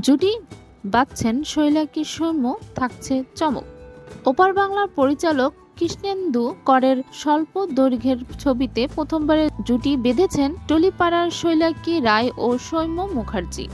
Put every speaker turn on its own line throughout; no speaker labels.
জুটি বাঁধছেন শৈলাকি সৌম্য, থাকছে চমক। ওপার বাংলার পরিচালক কৃষ্ণেন্দু করের স্বল্প দৈর্ঘ্যের ছবিতে প্রথমবারের জুটি বেঁধেছেন টলিপাড়ার শৈলাকি রায় ও সৌম্য মুখার্জি।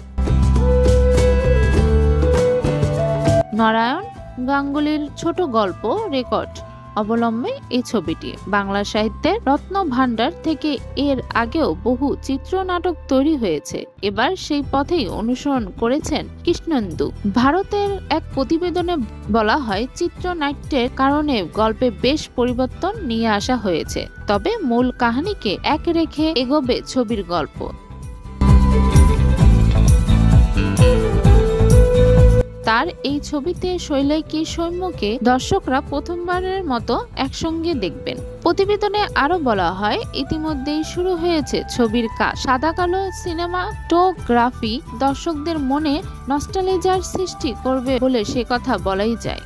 নারায়ণ গাঙ্গুলির ছোট গল্প রেকর্ড অবলম্বনে এই ছবিটি। বাংলা সাহিত্যের রত্ন ভাণ্ডার থেকে এর আগেও বহু চিত্রনাটক তৈরি হয়েছে, এবার সেই পথেই অনুসরণ করেছেন কৃষ্ণেন্দু। ভারতের এক প্রতিবেদনে বলা হয়, চিত্রনাট্যের কারণে গল্পে বেশ পরিবর্তন নিয়ে আসা হয়েছে, তবে মূল কাহিনীকে এক রেখে এগোবে ছবির গল্প। তার এই ছবিতে শৈলাকি সৌম্যকে দর্শকরা প্রথমবারের মতো একসঙ্গে দেখবেন। প্রতিবেদনে আরো বলা হয়, ইতিমধ্যেই শুরু হয়েছে ছবির কাজ। সাদা কালো সিনেমাটোগ্রাফি দর্শকদের মনে নস্টালজিয়ার সৃষ্টি করবে বলে সে কথা বলাই যায়।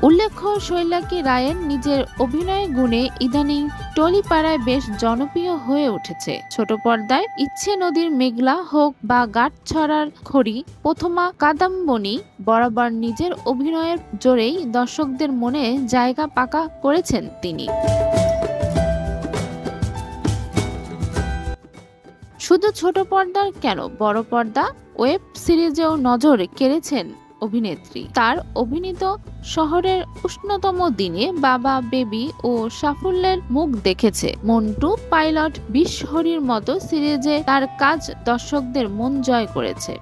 উল্লেখ্য, শৈলাকি রায়ের নিজের অভিনয় গুণে ইদানিং টলিপাড়ায় বেশ জনপ্রিয় হয়ে উঠেছে। ছোট পর্দায় ইচ্ছে নদীর মেঘলা হোক বা গাঁটছড়ার খড়ি, প্রথমা কাদম্বনি বরাবর নিজের অভিনয়ের জোরেই দর্শকদের মনে জায়গা পাকা করেছেন তিনি। শুধু ছোট পর্দার কেন, বড় পর্দা ওয়েব সিরিজেও নজর কেড়েছেন অভিনেত্রী। তার অভিনীত শহরের উষ্ণতম দিনে, বাবা বেবি ও সাফল্যের মুখ দেখেছে। মন্টু, পাইলট, বিষ হরির মতো সিরিজে তার কাজ দর্শকদের মন জয় করেছে।